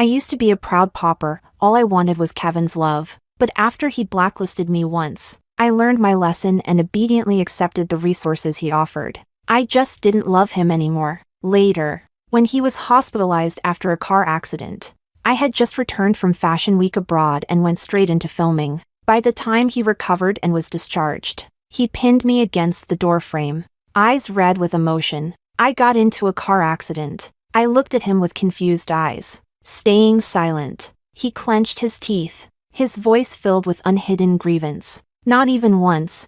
I used to be a proud pauper, all I wanted was Kevin's love. But after he blacklisted me once, I learned my lesson and obediently accepted the resources he offered. I just didn't love him anymore. Later, when he was hospitalized after a car accident, I had just returned from Fashion Week abroad and went straight into filming. By the time he recovered and was discharged, he pinned me against the doorframe, eyes red with emotion. I got into a car accident. I looked at him with confused eyes, staying silent. He clenched his teeth, his voice filled with unhidden grievance. Not even once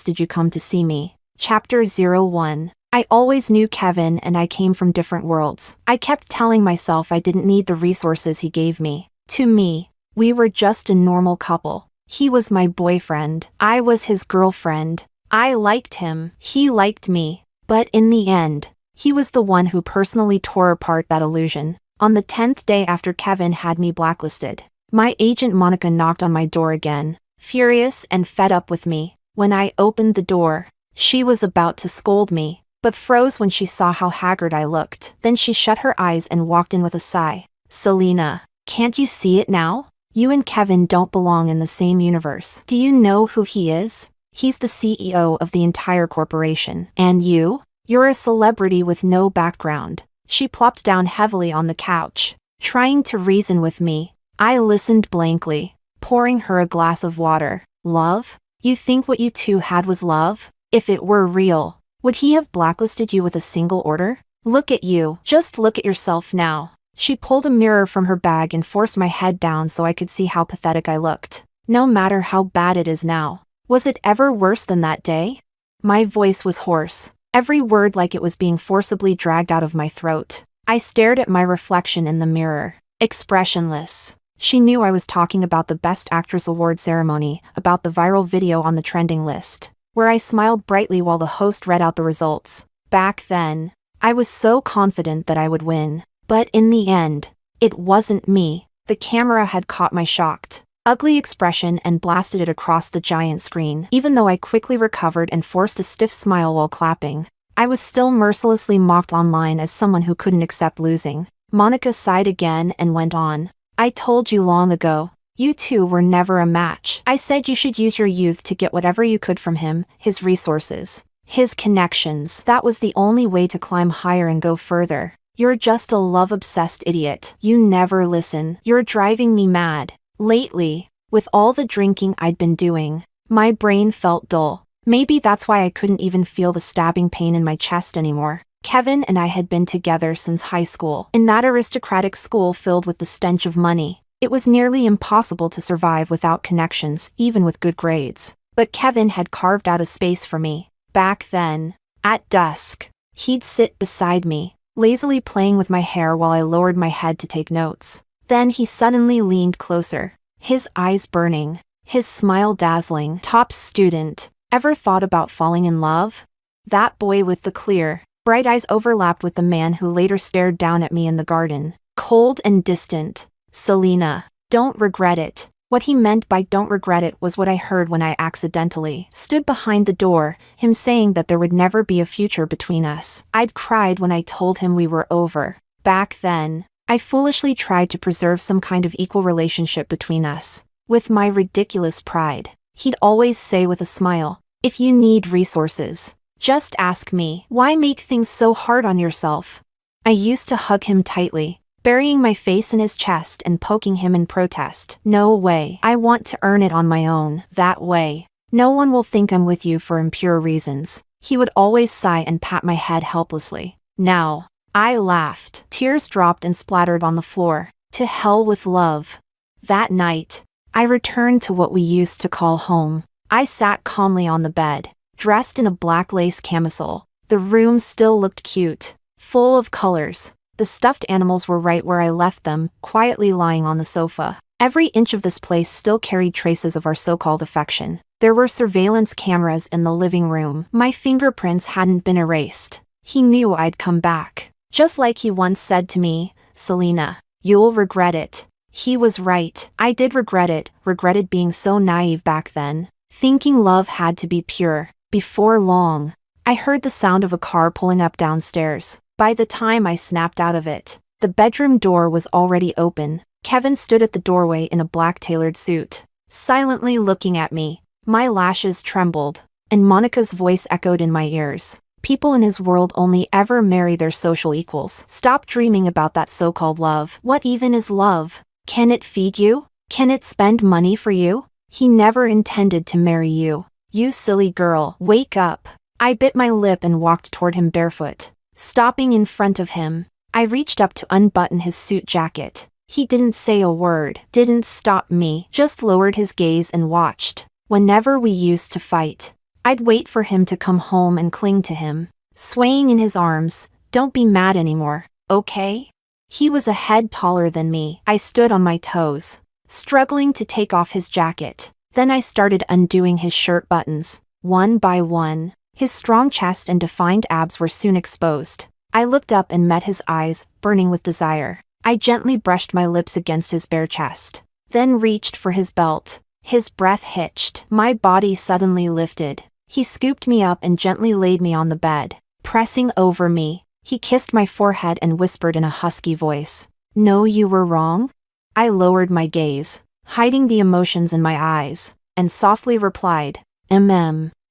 did you come to see me. Chapter 01. I always knew Kevin and I came from different worlds. I kept telling myself I didn't need the resources he gave me. To me, we were just a normal couple. He was my boyfriend. I was his girlfriend. I liked him. He liked me. But in the end, he was the one who personally tore apart that illusion. On the 10th day after Kevin had me blacklisted, my agent Monica knocked on my door again, furious and fed up with me. When I opened the door, she was about to scold me, but froze when she saw how haggard I looked. Then she shut her eyes and walked in with a sigh. Selena, can't you see it now? You and Kevin don't belong in the same universe. Do you know who he is? He's the CEO of the entire corporation. And you're a celebrity with no background. She plopped down heavily on the couch, trying to reason with me. I listened blankly, pouring her a glass of water. Love? You think what you two had was love? If it were real, would he have blacklisted you with a single order? Look at you. Just look at yourself now. She pulled a mirror from her bag and forced my head down so I could see how pathetic I looked. No matter how bad it is now, was it ever worse than that day? My voice was hoarse, every word like it was being forcibly dragged out of my throat. I stared at my reflection in the mirror, expressionless. She knew I was talking about the Best Actress Award ceremony, about the viral video on the trending list, where I smiled brightly while the host read out the results. Back then, I was so confident that I would win. But in the end, it wasn't me. The camera had caught my shocked, ugly expression and blasted it across the giant screen. Even though I quickly recovered and forced a stiff smile while clapping, I was still mercilessly mocked online as someone who couldn't accept losing. Monica sighed again and went on. I told you long ago, you two were never a match. I said you should use your youth to get whatever you could from him, his resources, his connections. That was the only way to climb higher and go further. You're just a love-obsessed idiot. You never listen. You're driving me mad. Lately, with all the drinking I'd been doing, my brain felt dull. Maybe that's why I couldn't even feel the stabbing pain in my chest anymore. Kevin and I had been together since high school. In that aristocratic school filled with the stench of money, it was nearly impossible to survive without connections, even with good grades. But Kevin had carved out a space for me. Back then, at dusk, he'd sit beside me, lazily playing with my hair while I lowered my head to take notes. Then he suddenly leaned closer, his eyes burning, his smile dazzling. Top student, ever thought about falling in love? That boy with the clear, bright eyes overlapped with the man who later stared down at me in the garden, cold and distant. Selena, don't regret it. What he meant by don't regret it was what I heard when I accidentally stood behind the door, him saying that there would never be a future between us. I'd cried when I told him we were over. Back then, I foolishly tried to preserve some kind of equal relationship between us. With my ridiculous pride, he'd always say with a smile, if you need resources, just ask me. Why make things so hard on yourself? I used to hug him tightly, burying my face in his chest and poking him in protest. No way. I want to earn it on my own. That way, no one will think I'm with you for impure reasons. He would always sigh and pat my head helplessly. Now, I laughed. Tears dropped and splattered on the floor. To hell with love. That night, I returned to what we used to call home. I sat calmly on the bed, dressed in a black lace camisole. The room still looked cute, full of colors. The stuffed animals were right where I left them, quietly lying on the sofa. Every inch of this place still carried traces of our so-called affection. There were surveillance cameras in the living room. My fingerprints hadn't been erased. He knew I'd come back. Just like he once said to me, Selena, you'll regret it. He was right. I did regret it, regretted being so naive back then, thinking love had to be pure. Before long, I heard the sound of a car pulling up downstairs. By the time I snapped out of it, The bedroom door was already open. Kevin stood at the doorway in a black tailored suit, silently looking at me. My lashes trembled, and Monica's voice echoed in my ears. People in his world only ever marry their social equals. Stop dreaming about that so-called love. What even is love? Can it feed you? Can it spend money for you? He never intended to marry you. You silly girl, wake up. I bit my lip and walked toward him barefoot. Stopping in front of him, I reached up to unbutton his suit jacket. He didn't say a word, didn't stop me, just lowered his gaze and watched. Whenever we used to fight, I'd wait for him to come home and cling to him, swaying in his arms. Don't be mad anymore, okay? He was a head taller than me. I stood on my toes, struggling to take off his jacket. Then I started undoing his shirt buttons, one by one. His strong chest and defined abs were soon exposed. I looked up and met his eyes, burning with desire. I gently brushed my lips against his bare chest, then reached for his belt. His breath hitched. My body suddenly lifted. He scooped me up and gently laid me on the bed. Pressing over me, he kissed my forehead and whispered in a husky voice, "No, you were wrong?" I lowered my gaze, hiding the emotions in my eyes, and softly replied,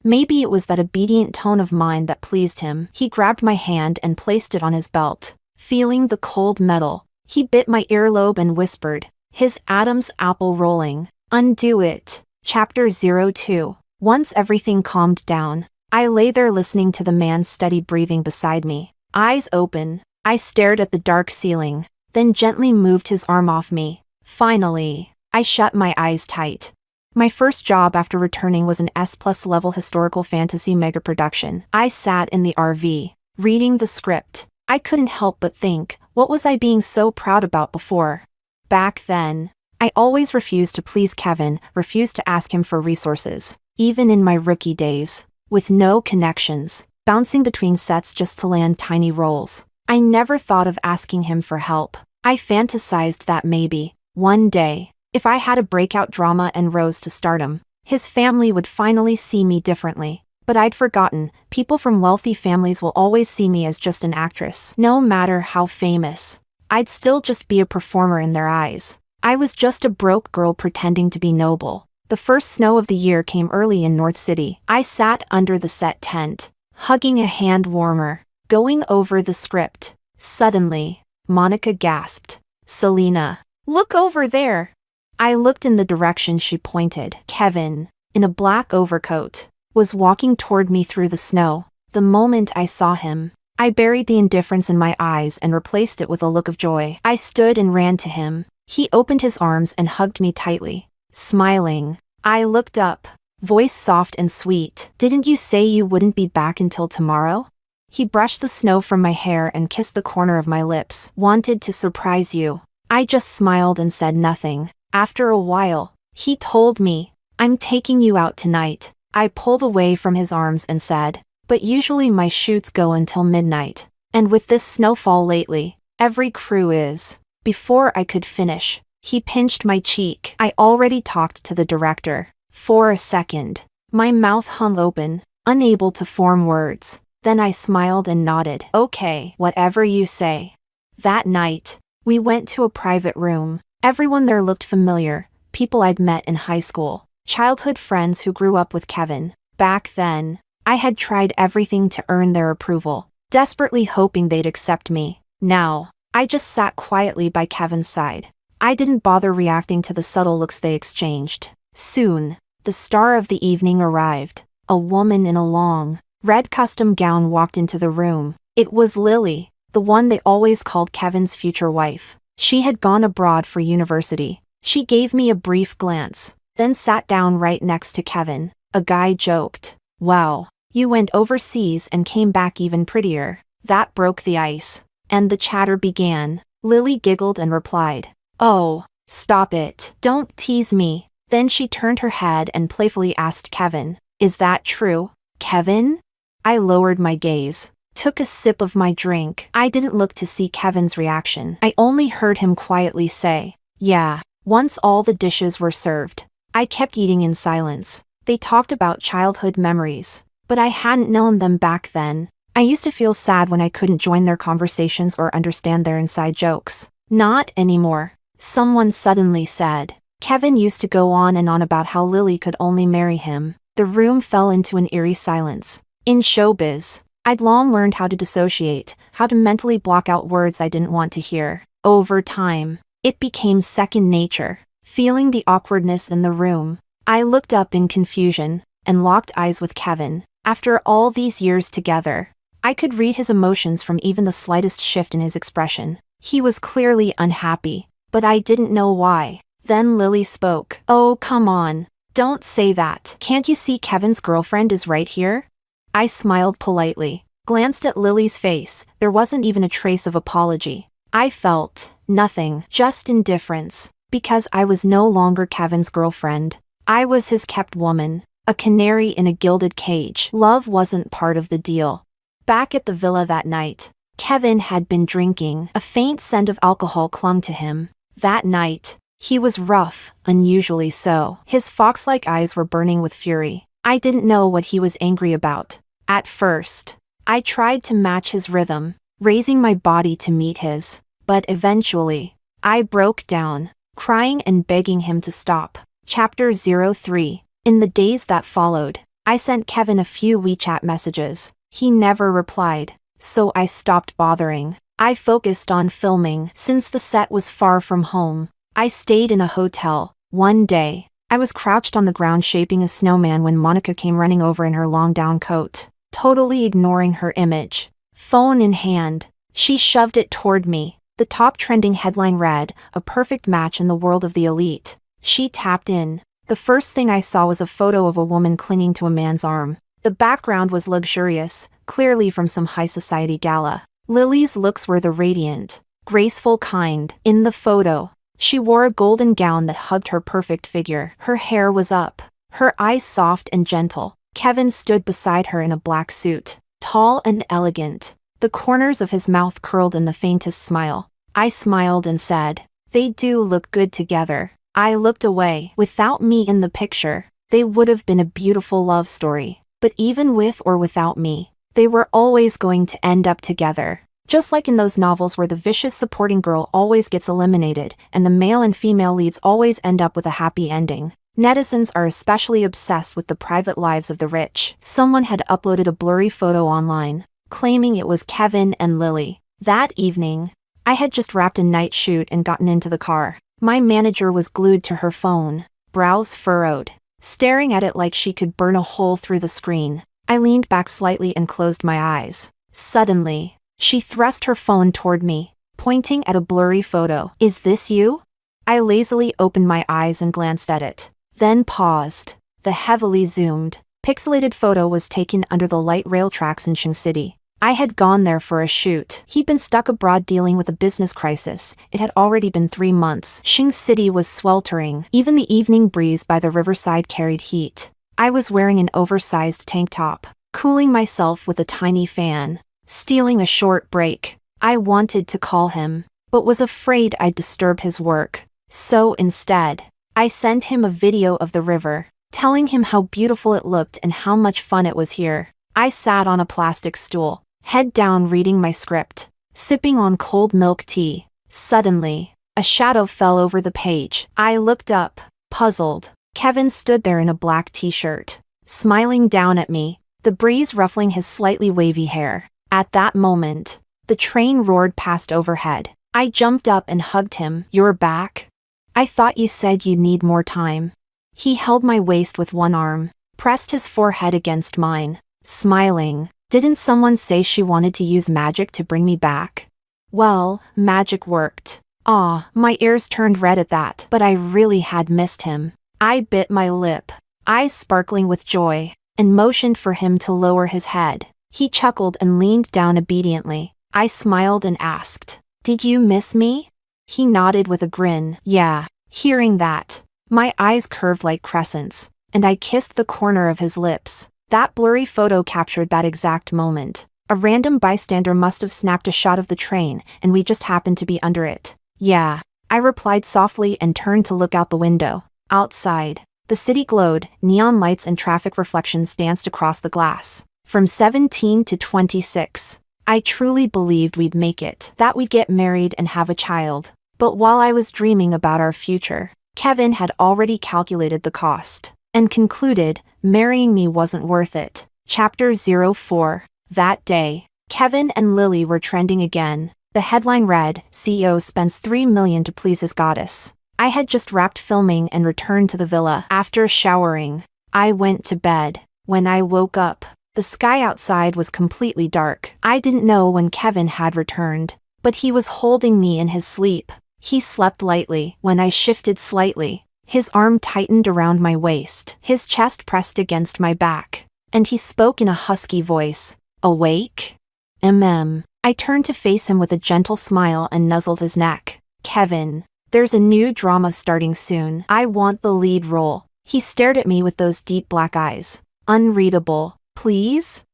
Maybe it was that obedient tone of mine that pleased him. He grabbed my hand and placed it on his belt. Feeling the cold metal, he bit my earlobe and whispered, his Adam's apple rolling, "Undo it." Chapter 02. Once everything calmed down, I lay there listening to the man's steady breathing beside me. Eyes open, I stared at the dark ceiling, then gently moved his arm off me. Finally, I shut my eyes tight. My first job after returning was an S+ level historical fantasy mega production. I sat in the RV, reading the script. I couldn't help but think, what was I being so proud about before? Back then, I always refused to please Kevin, refused to ask him for resources. Even in my rookie days, with no connections, bouncing between sets just to land tiny roles, I never thought of asking him for help. I fantasized that maybe, one day, if I had a breakout drama and rose to stardom, his family would finally see me differently. But I'd forgotten, people from wealthy families will always see me as just an actress. No matter how famous, I'd still just be a performer in their eyes. I was just a broke girl pretending to be noble. The first snow of the year came early in North City. I sat under the set tent, hugging a hand warmer, going over the script. Suddenly, Monica gasped, "Selena, look over there." I looked in the direction she pointed. Kevin, in a black overcoat, was walking toward me through the snow. The moment I saw him, I buried the indifference in my eyes and replaced it with a look of joy. I stood and ran to him. He opened his arms and hugged me tightly. Smiling, I looked up, voice soft and sweet. "Didn't you say you wouldn't be back until tomorrow?" He brushed the snow from my hair and kissed the corner of my lips. "Wanted to surprise you." I just smiled and said nothing. After a while, he told me, "I'm taking you out tonight." I pulled away from his arms and said, "But usually my shoots go until midnight. And with this snowfall lately, every crew is." Before I could finish, he pinched my cheek. I already talked to the director. For a second, my mouth hung open, unable to form words. Then I smiled and nodded. "Okay, whatever you say." That night, we went to a private room. Everyone there looked familiar, people I'd met in high school, childhood friends who grew up with Kevin. Back then, I had tried everything to earn their approval, desperately hoping they'd accept me. Now, I just sat quietly by Kevin's side. I didn't bother reacting to the subtle looks they exchanged. Soon, the star of the evening arrived. A woman in a long, red custom gown walked into the room. It was Lily, the one they always called Kevin's future wife. She had gone abroad for university. She gave me a brief glance, then sat down right next to Kevin. A guy joked, "Wow, you went overseas and came back even prettier." That broke the ice, and the chatter began. Lily giggled and replied, "Oh, stop it. Don't tease me." Then she turned her head and playfully asked Kevin, "Is that true, Kevin?" I lowered my gaze, took a sip of my drink. I didn't look to see Kevin's reaction. I only heard him quietly say, "Yeah." Once all the dishes were served, I kept eating in silence. They talked about childhood memories, but I hadn't known them back then. I used to feel sad when I couldn't join their conversations or understand their inside jokes. Not anymore. Someone suddenly said. Kevin used to go on and on about how Lily could only marry him. The room fell into an eerie silence. In showbiz, I'd long learned how to dissociate, how to mentally block out words I didn't want to hear. Over time, it became second nature. Feeling the awkwardness in the room, I looked up in confusion and locked eyes with Kevin. After all these years together, I could read his emotions from even the slightest shift in his expression. He was clearly unhappy, but I didn't know why. Then Lily spoke. "Oh, come on. Don't say that. Can't you see Kevin's girlfriend is right here?" I smiled politely, glanced at Lily's face. There wasn't even a trace of apology. I felt nothing, just indifference, because I was no longer Kevin's girlfriend. I was his kept woman, a canary in a gilded cage. Love wasn't part of the deal. Back at the villa that night, Kevin had been drinking. A faint scent of alcohol clung to him. That night, he was rough, unusually so. His fox-like eyes were burning with fury. I didn't know what he was angry about. At first, I tried to match his rhythm, raising my body to meet his. But eventually, I broke down, crying and begging him to stop. Chapter 03. In the days that followed, I sent Kevin a few WeChat messages. He never replied, so I stopped bothering. I focused on filming. Since the set was far from home, I stayed in a hotel. One day, I was crouched on the ground shaping a snowman when Monica came running over in her long down coat. Totally ignoring her image, phone in hand, she shoved it toward me. The top trending headline read, "A perfect match in the world of the elite." She tapped in. The first thing I saw was a photo of a woman clinging to a man's arm. The background was luxurious, clearly from some high society gala. Lily's looks were the radiant, graceful kind. In the photo, she wore a golden gown that hugged her perfect figure. Her hair was up, her eyes soft and gentle. Kevin stood beside her in a black suit, tall and elegant. The corners of his mouth curled in the faintest smile. I smiled and said, "They do look good together." I looked away. Without me in the picture, they would have been a beautiful love story. But even with or without me, they were always going to end up together. Just like in those novels where the vicious supporting girl always gets eliminated and the male and female leads always end up with a happy ending. Netizens are especially obsessed with the private lives of the rich. Someone had uploaded a blurry photo online, claiming it was Kevin and Lily. That evening, I had just wrapped a night shoot and gotten into the car. My manager was glued to her phone, brows furrowed, staring at it like she could burn a hole through the screen. I leaned back slightly and closed my eyes. Suddenly, she thrust her phone toward me, pointing at a blurry photo. "Is this you?" I lazily opened my eyes and glanced at it, then paused. The heavily zoomed, pixelated photo was taken under the light rail tracks in Shing City. I had gone there for a shoot. He'd been stuck abroad dealing with a business crisis. It had already been 3 months. Shing City was sweltering. Even the evening breeze by the riverside carried heat. I was wearing an oversized tank top, cooling myself with a tiny fan, stealing a short break. I wanted to call him, but was afraid I'd disturb his work. So instead, I sent him a video of the river, telling him how beautiful it looked and how much fun it was here. I sat on a plastic stool, head down reading my script, sipping on cold milk tea. Suddenly, a shadow fell over the page. I looked up, puzzled. Kevin stood there in a black t-shirt, smiling down at me, the breeze ruffling his slightly wavy hair. At that moment, the train roared past overhead. I jumped up and hugged him. "You're back? I thought you said you'd need more time." He held my waist with one arm, pressed his forehead against mine, smiling. "Didn't someone say she wanted to use magic to bring me back?" Well, magic worked. My ears turned red at that, but I really had missed him. I bit my lip, eyes sparkling with joy, and motioned for him to lower his head. He chuckled and leaned down obediently. I smiled and asked, "Did you miss me?" He nodded with a grin. "Yeah." Hearing that, my eyes curved like crescents, and I kissed the corner of his lips. That blurry photo captured that exact moment. A random bystander must have snapped a shot of the train, and we just happened to be under it. "Yeah," I replied softly and turned to look out the window. Outside, the city glowed, neon lights and traffic reflections danced across the glass. From 17 to 26. I truly believed we'd make it, that we'd get married and have a child. But while I was dreaming about our future, Kevin had already calculated the cost and concluded marrying me wasn't worth it. Chapter 04. That day, Kevin and Lily were trending again. The headline read, CEO spends $3 million to please his goddess. I had just wrapped filming and returned to the villa. After showering, I went to bed. When I woke up, the sky outside was completely dark. I didn't know when Kevin had returned, but he was holding me in his sleep. He slept lightly. When I shifted slightly, his arm tightened around my waist. His chest pressed against my back, and he spoke in a husky voice. Awake? I turned to face him with a gentle smile and nuzzled his neck. Kevin, there's a new drama starting soon. I want the lead role. He stared at me with those deep black eyes. Unreadable. Please?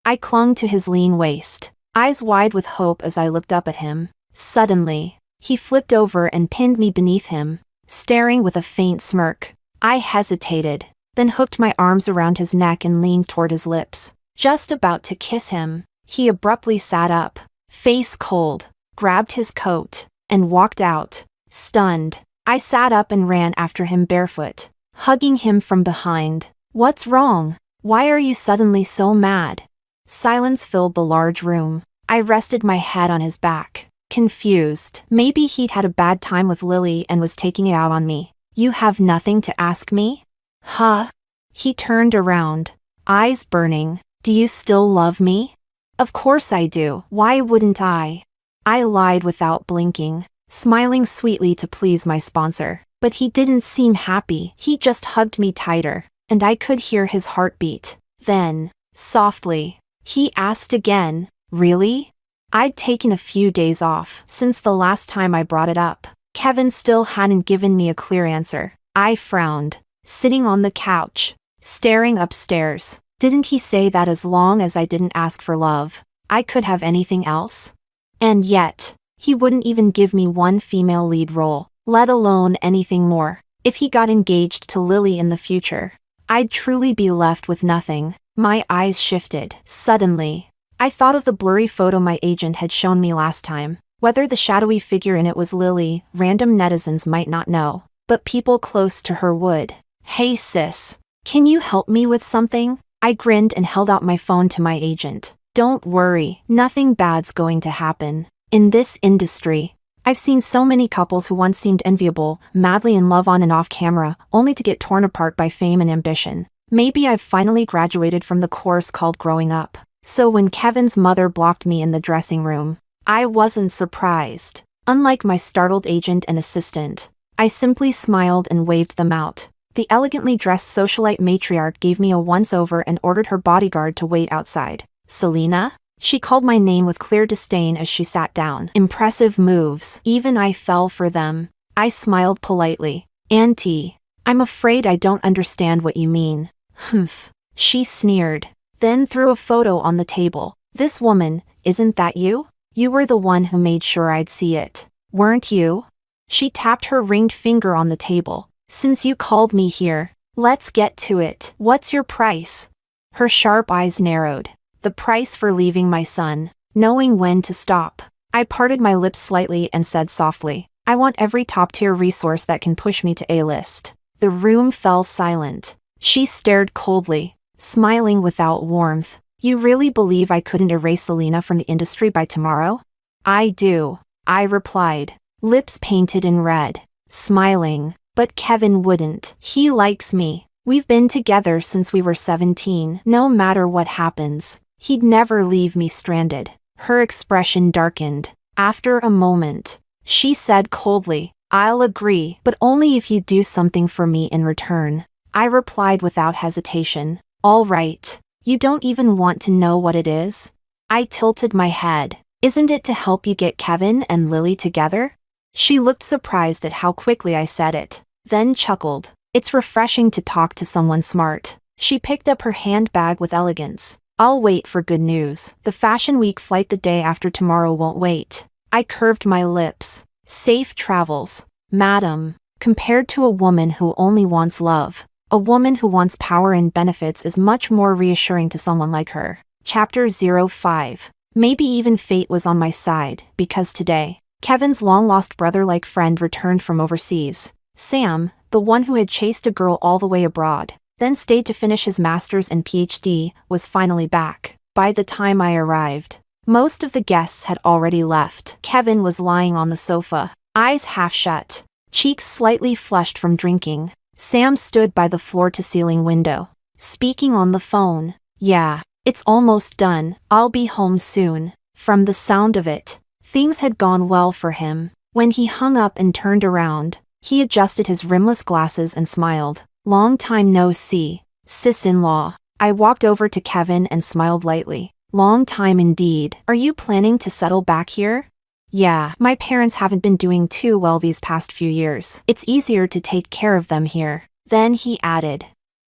I clung to his lean waist, eyes wide with hope as I looked up at him. Suddenly, he flipped over and pinned me beneath him, staring with a faint smirk. I hesitated, then hooked my arms around his neck and leaned toward his lips. Just about to kiss him, he abruptly sat up, face cold, grabbed his coat, and walked out. Stunned, I sat up and ran after him barefoot, hugging him from behind. What's wrong? Why are you suddenly so mad? Silence filled the large room. I rested my head on his back, confused. Maybe he'd had a bad time with Lily and was taking it out on me. You have nothing to ask me? Huh? He turned around, eyes burning. Do you still love me? Of course I do. Why wouldn't I? I lied without blinking, smiling sweetly to please my sponsor. But he didn't seem happy. He just hugged me tighter, and I could hear his heartbeat. Then, softly, he asked again, really? I'd taken a few days off since the last time I brought it up. Kevin still hadn't given me a clear answer. I frowned, sitting on the couch, staring upstairs. Didn't he say that as long as I didn't ask for love, I could have anything else? And yet, he wouldn't even give me one female lead role, let alone anything more. If he got engaged to Lily in the future, I'd truly be left with nothing. My eyes shifted. Suddenly, I thought of the blurry photo my agent had shown me last time. Whether the shadowy figure in it was Lily, random netizens might not know, but people close to her would. Hey sis, can you help me with something? I grinned and held out my phone to my agent. Don't worry, nothing bad's going to happen. In this industry, I've seen so many couples who once seemed enviable, madly in love on and off camera, only to get torn apart by fame and ambition. Maybe I've finally graduated from the course called growing up. So when Kevin's mother blocked me in the dressing room, I wasn't surprised. Unlike my startled agent and assistant, I simply smiled and waved them out. The elegantly dressed socialite matriarch gave me a once-over and ordered her bodyguard to wait outside. Selena? She called my name with clear disdain as she sat down. Impressive moves. Even I fell for them. I smiled politely. Auntie, I'm afraid I don't understand what you mean. Humph. She sneered, then threw a photo on the table. This woman, isn't that you? You were the one who made sure I'd see it, weren't you? She tapped her ringed finger on the table. Since you called me here, let's get to it. What's your price? Her sharp eyes narrowed. The price for leaving my son, knowing when to stop. I parted my lips slightly and said softly, I want every top-tier resource that can push me to A-list. The room fell silent. She stared coldly, smiling without warmth. You really believe I couldn't erase Selena from the industry by tomorrow? I do, I replied, lips painted in red, smiling. But Kevin wouldn't. He likes me. We've been together since we were 17. No matter what happens, he'd never leave me stranded. Her expression darkened. After a moment, she said coldly, I'll agree, but only if you do something for me in return. I replied without hesitation. All right. You don't even want to know what it is? I tilted my head. Isn't it to help you get Kevin and Lily together? She looked surprised at how quickly I said it, then chuckled. It's refreshing to talk to someone smart. She picked up her handbag with elegance. I'll wait for good news. The Fashion Week flight the day after tomorrow won't wait. I curved my lips. Safe travels, madam. Compared to a woman who only wants love, A woman who wants power and benefits is much more reassuring to someone like her. Chapter 05. Maybe even fate was on my side, because today, Kevin's long-lost brother-like friend returned from overseas. Sam, the one who had chased a girl all the way abroad, then stayed to finish his master's and PhD, was finally back. By the time I arrived, most of the guests had already left. Kevin was lying on the sofa, eyes half shut, cheeks slightly flushed from drinking. Sam stood by the floor-to-ceiling window, speaking on the phone. "Yeah, it's almost done. I'll be home soon." From the sound of it, things had gone well for him. When he hung up and turned around, he adjusted his rimless glasses and smiled. "Long time no see, sis-in-law." I walked over to Kevin and smiled lightly. "Long time indeed. Are you planning to settle back here?" "Yeah, my parents haven't been doing too well these past few years. It's easier to take care of them here." Then he added,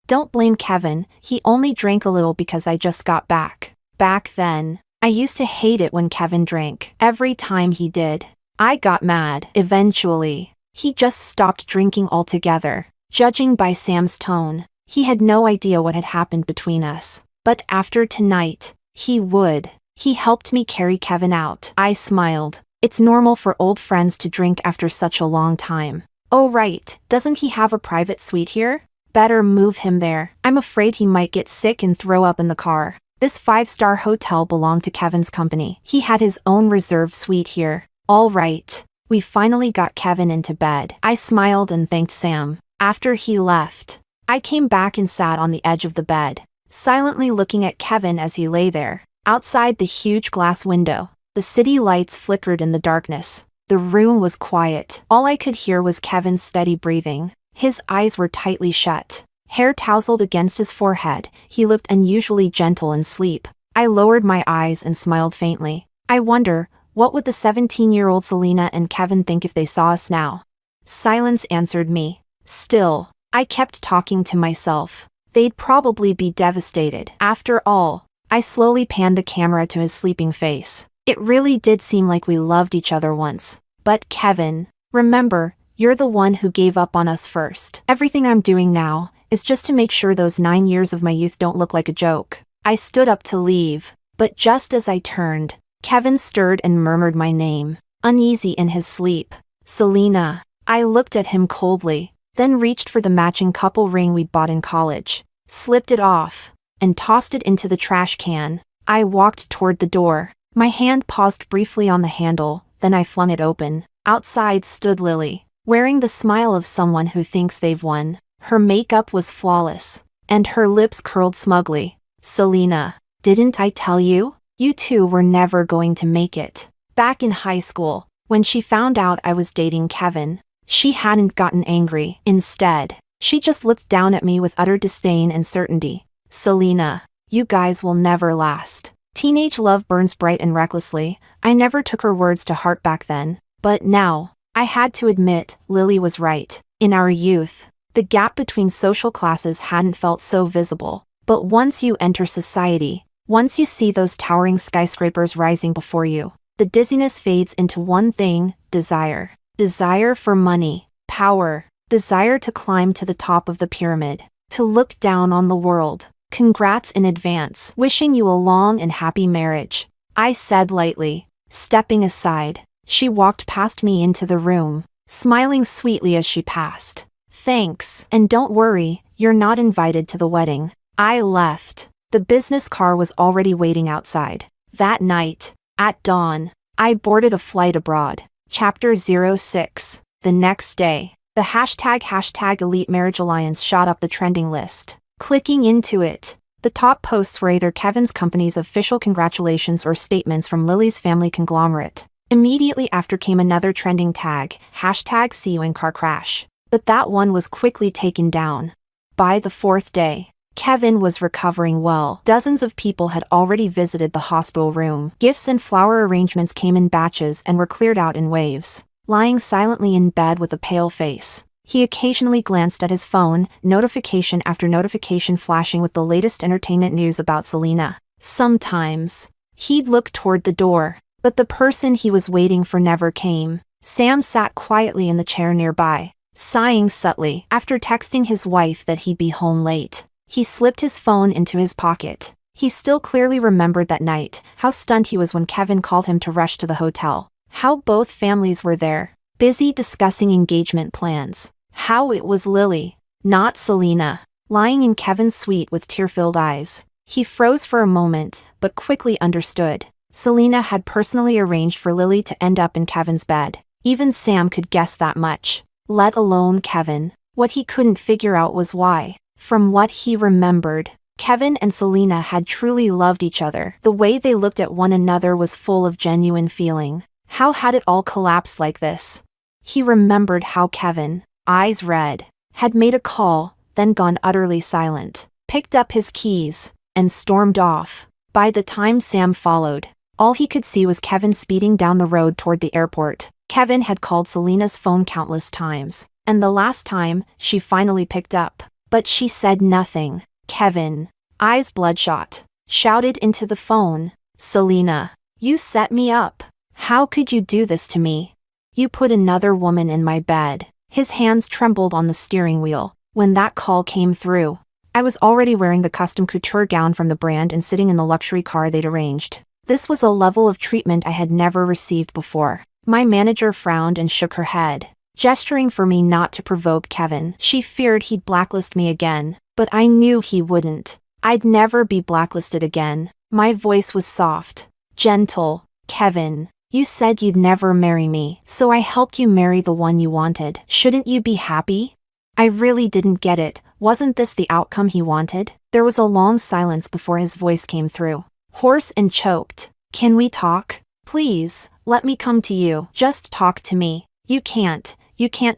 "Don't blame Kevin, he only drank a little because I just got back." Back then, I used to hate it when Kevin drank. Every time he did, I got mad. Eventually, he just stopped drinking altogether. Judging by Sam's tone, he had no idea what had happened between us. But after tonight, he would. He helped me carry Kevin out. I smiled. It's normal for old friends to drink after such a long time. "Oh right, doesn't he have a private suite here?" "Better move him there. I'm afraid he might get sick and throw up in the car." This 5-star hotel belonged to Kevin's company. He had his own reserved suite here. All right. We finally got Kevin into bed. I smiled and thanked Sam. After he left, I came back and sat on the edge of the bed, silently looking at Kevin as he lay there. Outside the huge glass window, the city lights flickered in the darkness. The room was quiet. All I could hear was Kevin's steady breathing. His eyes were tightly shut, hair tousled against his forehead. He looked unusually gentle in sleep. I lowered my eyes and smiled faintly. I wonder, what would the 17-year-old Selena and Kevin think if they saw us now? Silence answered me. Still, I kept talking to myself. They'd probably be devastated. After all, I slowly panned the camera to his sleeping face. It really did seem like we loved each other once. But Kevin, remember, you're the one who gave up on us first. Everything I'm doing now is just to make sure those 9 years of my youth don't look like a joke. I stood up to leave, but just as I turned, Kevin stirred and murmured my name, uneasy in his sleep. "Selena." I looked at him coldly, then reached for the matching couple ring we'd bought in college, slipped it off, and tossed it into the trash can. I walked toward the door. My hand paused briefly on the handle, then I flung it open. Outside stood Lily, wearing the smile of someone who thinks they've won. Her makeup was flawless, and her lips curled smugly. "Selena, didn't I tell you? You two were never going to make it." Back in high school, when she found out I was dating Kevin, she hadn't gotten angry. Instead, she just looked down at me with utter disdain and certainty. "Selena, you guys will never last." Teenage love burns bright and recklessly. I never took her words to heart back then. But now, I had to admit, Lily was right. In our youth, the gap between social classes hadn't felt so visible. But once you enter society, once you see those towering skyscrapers rising before you, the dizziness fades into one thing: desire. Desire for money, power, desire to climb to the top of the pyramid, to look down on the world. "Congrats in advance. Wishing you a long and happy marriage," I said lightly, stepping aside. She walked past me into the room, smiling sweetly as she passed. "Thanks, and don't worry, you're not invited to the wedding." I left. The business car was already waiting outside. That night, at dawn, I boarded a flight abroad. Chapter 06. The next day, the hashtag Elite Marriage Alliance shot up the trending list. Clicking into it, the top posts were either Kevin's company's official congratulations or statements from Lily's family conglomerate. Immediately after came another trending tag, hashtag see you in car crash. But that one was quickly taken down. By the 4th day, Kevin was recovering well. Dozens of people had already visited the hospital room. Gifts and flower arrangements came in batches and were cleared out in waves. Lying silently in bed with a pale face, he occasionally glanced at his phone, notification after notification flashing with the latest entertainment news about Selena. Sometimes, he'd look toward the door, but the person he was waiting for never came. Sam sat quietly in the chair nearby, sighing subtly. After texting his wife that he'd be home late, he slipped his phone into his pocket. He still clearly remembered that night, how stunned he was when Kevin called him to rush to the hotel. How both families were there, busy discussing engagement plans. How it was Lily, not Selena, lying in Kevin's suite with tear-filled eyes. He froze for a moment, but quickly understood. Selena had personally arranged for Lily to end up in Kevin's bed. Even Sam could guess that much, let alone Kevin. What he couldn't figure out was why. From what he remembered, Kevin and Selena had truly loved each other. The way they looked at one another was full of genuine feeling. How had it all collapsed like this? He remembered how Kevin, eyes red, had made a call, then gone utterly silent, picked up his keys, and stormed off. By the time Sam followed, all he could see was Kevin speeding down the road toward the airport. Kevin had called Selena's phone countless times, and the last time, she finally picked up. But she said nothing. Kevin, eyes bloodshot, shouted into the phone, "Selena, you set me up. How could you do this to me? You put another woman in my bed." His hands trembled on the steering wheel when that call came through. I was already wearing the custom couture gown from the brand and sitting in the luxury car they'd arranged. This was a level of treatment I had never received before. My manager frowned and shook her head, gesturing for me not to provoke Kevin. She feared he'd blacklist me again, but I knew he wouldn't. I'd never be blacklisted again. My voice was soft, gentle. "Kevin, you said you'd never marry me, so I helped you marry the one you wanted. Shouldn't you be happy?" I really didn't get it. Wasn't this the outcome he wanted? There was a long silence before his voice came through, hoarse and choked. "Can we talk? Please, let me come to you. Just talk to me. You can't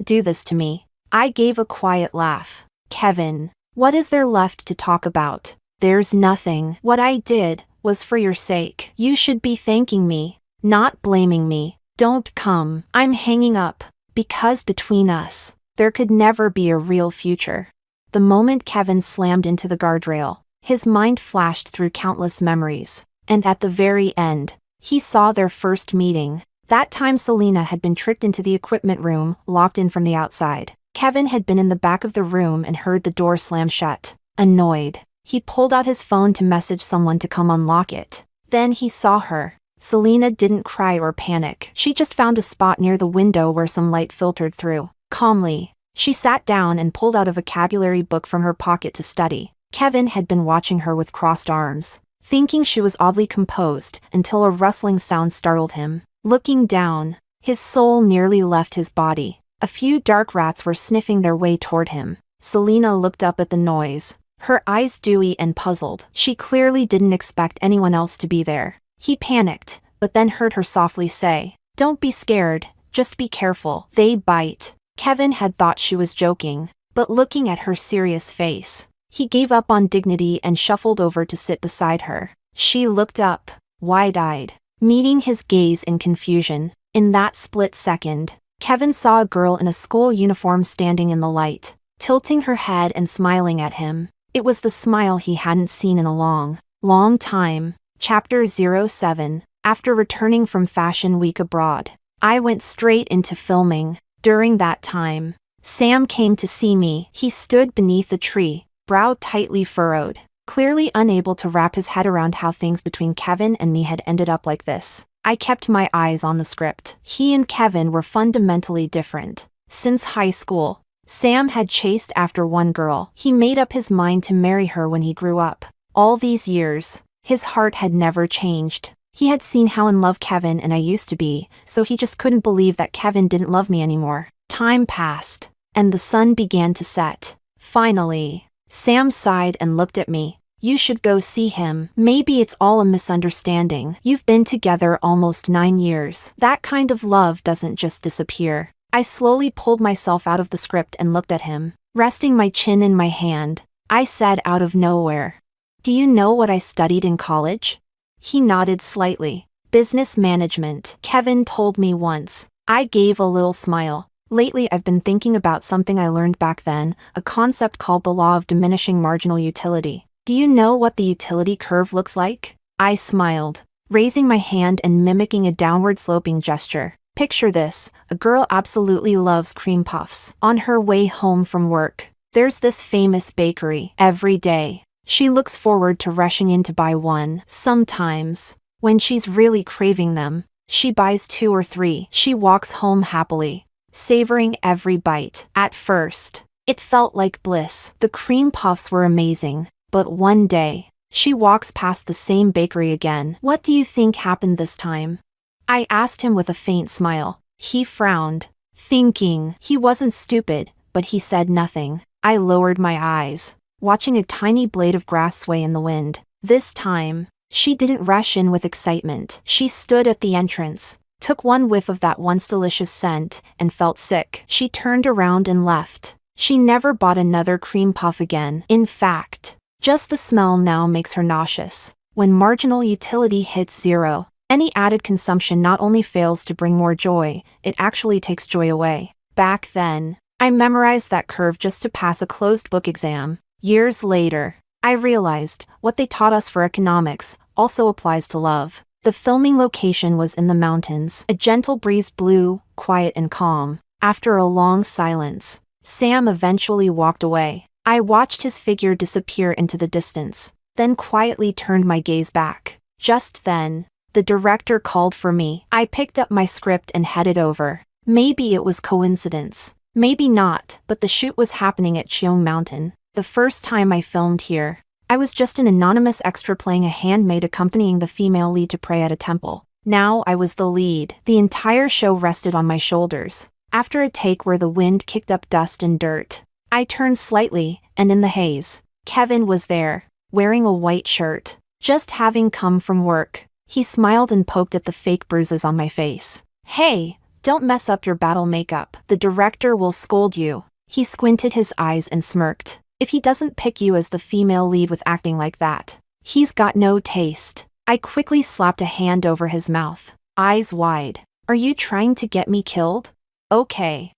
do this to me." I gave a quiet laugh. "Kevin, what is there left to talk about? There's nothing. What I did was for your sake. You should be thanking me, not blaming me. Don't come." I'm hanging up, because between us, there could never be a real future. The moment Kevin slammed into the guardrail, his mind flashed through countless memories, and at the very end, he saw their first meeting. That time Selena had been tricked into the equipment room, locked in from the outside. Kevin had been in the back of the room and heard the door slam shut. Annoyed, he pulled out his phone to message someone to come unlock it. Then he saw her. Selena didn't cry or panic. She just found a spot near the window where some light filtered through. Calmly, she sat down and pulled out a vocabulary book from her pocket to study. Kevin had been watching her with crossed arms, thinking she was oddly composed, until a rustling sound startled him. Looking down, his soul nearly left his body. A few dark rats were sniffing their way toward him. Selena looked up at the noise, her eyes dewy and puzzled. She clearly didn't expect anyone else to be there. He panicked, but then heard her softly say, "Don't be scared, just be careful. They bite." Kevin had thought she was joking, but looking at her serious face, he gave up on dignity and shuffled over to sit beside her. She looked up, wide-eyed, meeting his gaze in confusion. In that split second, Kevin saw a girl in a school uniform standing in the light, tilting her head and smiling at him. It was the smile he hadn't seen in a long, long time. Chapter 07. After returning from Fashion Week abroad, I went straight into filming. During that time, Sam came to see me. He stood beneath the tree, brow tightly furrowed, clearly unable to wrap his head around how things between Kevin and me had ended up like this. I kept my eyes on the script. He and Kevin were fundamentally different. Since high school, Sam had chased after one girl. He made up his mind to marry her when he grew up. All these years, his heart had never changed. He had seen how in love Kevin and I used to be, so he just couldn't believe that Kevin didn't love me anymore. Time passed, and the sun began to set. Finally, Sam sighed and looked at me. "You should go see him. Maybe it's all a misunderstanding. You've been together almost 9 years. That kind of love doesn't just disappear." I slowly pulled myself out of the script and looked at him. Resting my chin in my hand, I said out of nowhere, "Do you know what I studied in college?" He nodded slightly. "Business management. Kevin told me once." I gave a little smile. "Lately I've been thinking about something I learned back then, a concept called the law of diminishing marginal utility. Do you know what the utility curve looks like?" I smiled, raising my hand and mimicking a downward sloping gesture. Picture this, a girl absolutely loves cream puffs. On her way home from work, there's this famous bakery. Every day, she looks forward to rushing in to buy one. Sometimes, when she's really craving them, she buys 2 or 3. She walks home happily, savoring every bite. At first, it felt like bliss. The cream puffs were amazing. But one day, she walks past the same bakery again. What do you think happened this time? I asked him with a faint smile. He frowned, thinking he wasn't stupid, but he said nothing. I lowered my eyes, watching a tiny blade of grass sway in the wind. This time, she didn't rush in with excitement. She stood at the entrance, took one whiff of that once delicious scent, and felt sick. She turned around and left. She never bought another cream puff again. In fact, just the smell now makes her nauseous. When marginal utility hits zero, any added consumption not only fails to bring more joy, it actually takes joy away. Back then, I memorized that curve just to pass a closed book exam. Years later, I realized what they taught us for economics also applies to love. The filming location was in the mountains. A gentle breeze blew, quiet and calm. After a long silence, Sam eventually walked away. I watched his figure disappear into the distance, then quietly turned my gaze back. Just then, the director called for me. I picked up my script and headed over. Maybe it was coincidence. Maybe not, but the shoot was happening at Cheong Mountain. The first time I filmed here, I was just an anonymous extra playing a handmaid accompanying the female lead to pray at a temple. Now I was the lead. The entire show rested on my shoulders. After a take where the wind kicked up dust and dirt, I turned slightly, and in the haze, Kevin was there, wearing a white shirt, just having come from work. He smiled and poked at the fake bruises on my face. Hey, don't mess up your battle makeup. The director will scold you. He squinted his eyes and smirked. If he doesn't pick you as the female lead with acting like that, he's got no taste. I quickly slapped a hand over his mouth, eyes wide. Are you trying to get me killed? Okay,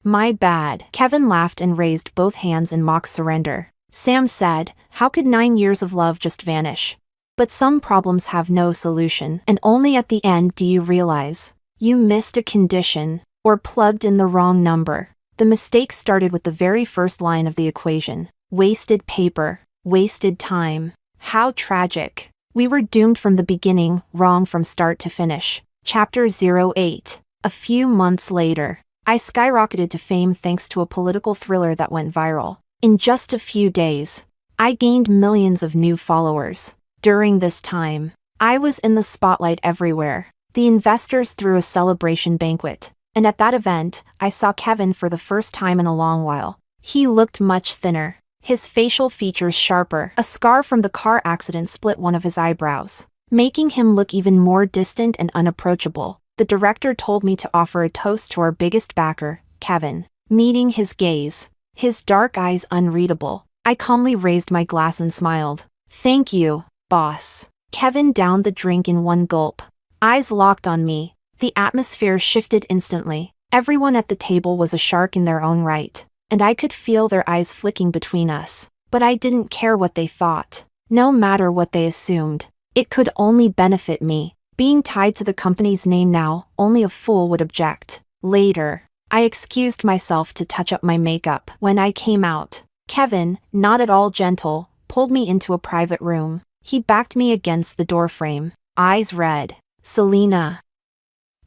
my bad. Kevin laughed and raised both hands in mock surrender. Sam said, how could 9 years of love just vanish? But some problems have no solution, and only at the end do you realize you missed a condition, or plugged in the wrong number. The mistake started with the very first line of the equation. Wasted paper, wasted time. How tragic. We were doomed from the beginning, wrong from start to finish. Chapter 08. A few months later, I skyrocketed to fame thanks to a political thriller that went viral. In just a few days, I gained millions of new followers. During this time, I was in the spotlight everywhere. The investors threw a celebration banquet, and at that event, I saw Kevin for the first time in a long while. He looked much thinner, his facial features sharper. A scar from the car accident split one of his eyebrows, making him look even more distant and unapproachable. The director told me to offer a toast to our biggest backer, Kevin. Meeting his gaze, his dark eyes unreadable, I calmly raised my glass and smiled. Thank you, boss. Kevin downed the drink in one gulp. Eyes locked on me. The atmosphere shifted instantly. Everyone at the table was a shark in their own right, and I could feel their eyes flicking between us. But I didn't care what they thought. No matter what they assumed, it could only benefit me. Being tied to the company's name now, only a fool would object. Later, I excused myself to touch up my makeup. When I came out, Kevin, not at all gentle, pulled me into a private room. He backed me against the doorframe, eyes red. Selena.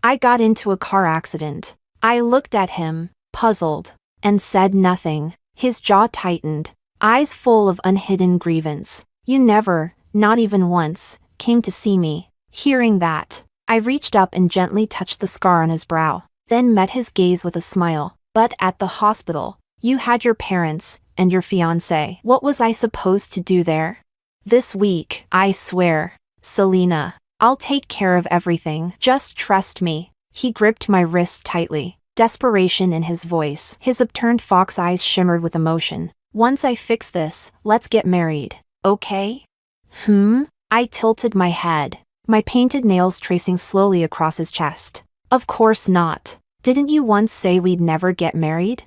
I got into a car accident. I looked at him, puzzled, and said nothing. His jaw tightened, eyes full of unhidden grievance. You never, not even once, came to see me. Hearing that, I reached up and gently touched the scar on his brow, then met his gaze with a smile. But at the hospital, you had your parents and your fiancé. What was I supposed to do there? This week, I swear. Selena, I'll take care of everything. Just trust me. He gripped my wrist tightly, desperation in his voice. His upturned fox eyes shimmered with emotion. Once I fix this, let's get married, okay? I tilted my head, my painted nails tracing slowly across his chest. Of course not. Didn't you once say we'd never get married?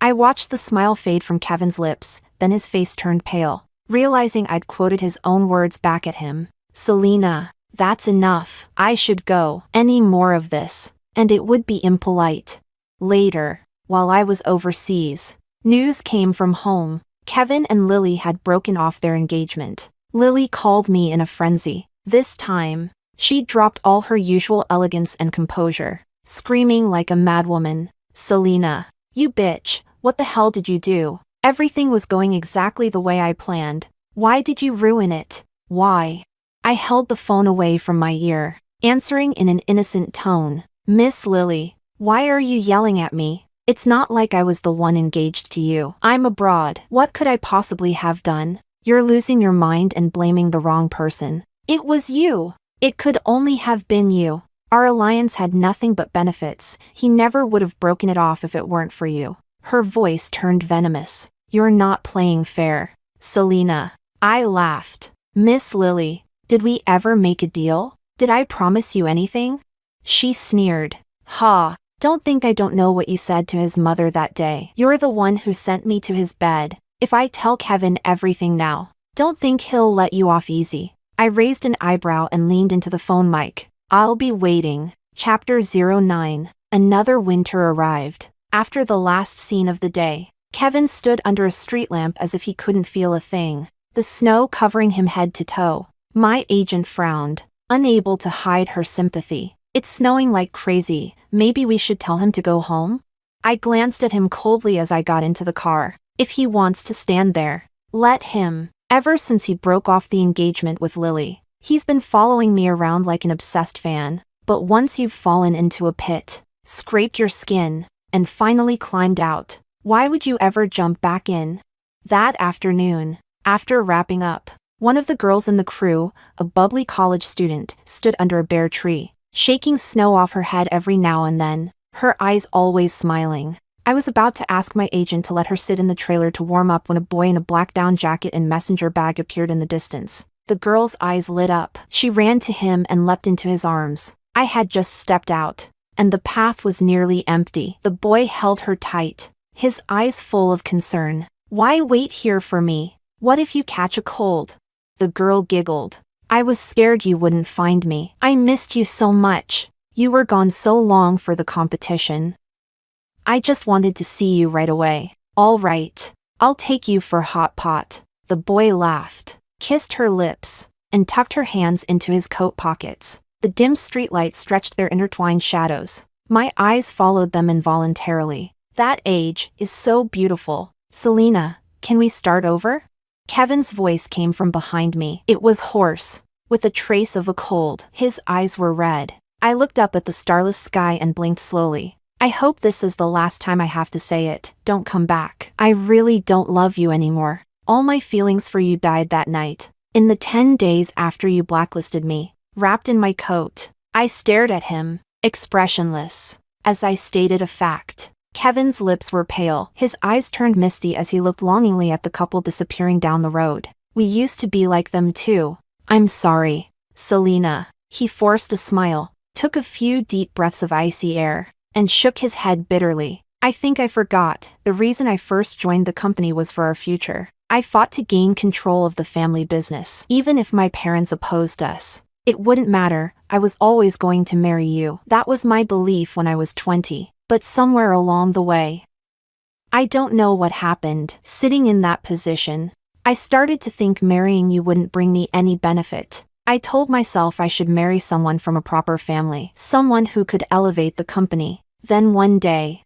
I watched the smile fade from Kevin's lips, then his face turned pale, realizing I'd quoted his own words back at him. Selena, that's enough. I should go. Any more of this, and it would be impolite. Later, while I was overseas, news came from home. Kevin and Lily had broken off their engagement. Lily called me in a frenzy. This time, she dropped all her usual elegance and composure, screaming like a madwoman. "Selena, you bitch, what the hell did you do? Everything was going exactly the way I planned. Why did you ruin it? Why?" I held the phone away from my ear, answering in an innocent tone. "Miss Lily, why are you yelling at me? It's not like I was the one engaged to you. I'm abroad. What could I possibly have done? You're losing your mind and blaming the wrong person. It was you. It could only have been you. Our alliance had nothing but benefits. He never would have broken it off if it weren't for you." Her voice turned venomous. "You're not playing fair, Selena." I laughed. "Miss Lily, did we ever make a deal? Did I promise you anything?" She sneered. "Ha, don't think I don't know what you said to his mother that day. You're the one who sent me to his bed. If I tell Kevin everything now, don't think he'll let you off easy." I raised an eyebrow and leaned into the phone mic. "I'll be waiting." Chapter 09. Another winter arrived. After the last scene of the day, Kevin stood under a street lamp as if he couldn't feel a thing, the snow covering him head to toe. My agent frowned, unable to hide her sympathy. "It's snowing like crazy, maybe we should tell him to go home?" I glanced at him coldly as I got into the car. "If he wants to stand there, let him." Ever since he broke off the engagement with Lily, he's been following me around like an obsessed fan. But once you've fallen into a pit, scraped your skin, and finally climbed out, why would you ever jump back in? That afternoon, after wrapping up, one of the girls in the crew, a bubbly college student, stood under a bare tree, shaking snow off her head every now and then, her eyes always smiling. I was about to ask my agent to let her sit in the trailer to warm up when a boy in a black down jacket and messenger bag appeared in the distance. The girl's eyes lit up. She ran to him and leapt into his arms. I had just stepped out, and the path was nearly empty. The boy held her tight, his eyes full of concern. "Why wait here for me? What if you catch a cold?" The girl giggled. "I was scared you wouldn't find me. I missed you so much. You were gone so long for the competition. I just wanted to see you right away." "All right, I'll take you for hot pot." The boy laughed, kissed her lips, and tucked her hands into his coat pockets. The dim streetlight stretched their intertwined shadows. My eyes followed them involuntarily. "That age is so beautiful. Selena, can we start over?" Kevin's voice came from behind me. It was hoarse, with a trace of a cold. His eyes were red. I looked up at the starless sky and blinked slowly. "I hope this is the last time I have to say it. Don't come back. I really don't love you anymore. All my feelings for you died that night. In the 10 days after you blacklisted me, wrapped in my coat." I stared at him, expressionless, as I stated a fact. Kevin's lips were pale. His eyes turned misty as he looked longingly at the couple disappearing down the road. "We used to be like them too. I'm sorry, Selena." He forced a smile, took a few deep breaths of icy air, and shook his head bitterly. "I think I forgot. The reason I first joined the company was for our future. I fought to gain control of the family business. Even if my parents opposed us, it wouldn't matter. I was always going to marry you. That was my belief when I was 20. But somewhere along the way, I don't know what happened. Sitting in that position, I started to think marrying you wouldn't bring me any benefit. I told myself I should marry someone from a proper family, someone who could elevate the company. Then one day,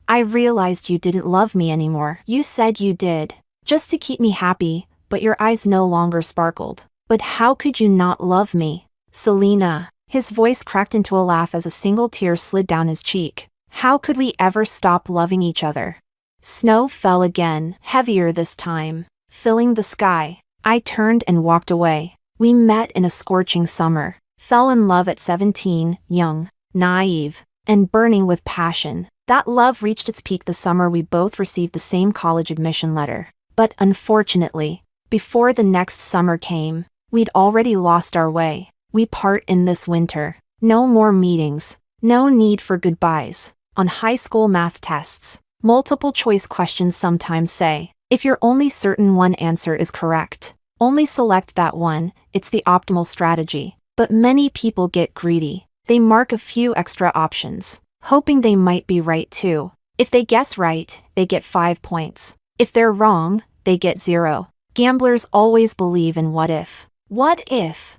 I realized you didn't love me anymore. You said you did, just to keep me happy, but your eyes no longer sparkled. But how could you not love me, Selena?" His voice cracked into a laugh as a single tear slid down his cheek. "How could we ever stop loving each other?" Snow fell again, heavier this time, filling the sky. I turned and walked away. We met in a scorching summer, fell in love at 17, young, naive, and burning with passion. That love reached its peak the summer we both received the same college admission letter. But unfortunately, before the next summer came, we'd already lost our way. We part in this winter. No more meetings, no need for goodbyes. On high school math tests, multiple choice questions sometimes say, if you're only certain one answer is correct, only select that one. It's the optimal strategy. But many people get greedy. They mark a few extra options, hoping they might be right too. If they guess right, they get 5 points. If they're wrong, they get 0. Gamblers always believe in what if. What if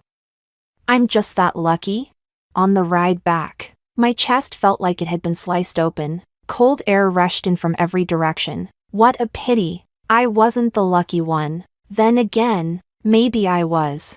I'm just that lucky? On the ride back, my chest felt like it had been sliced open. Cold air rushed in from every direction. What a pity. I wasn't the lucky one. Then again, maybe I was.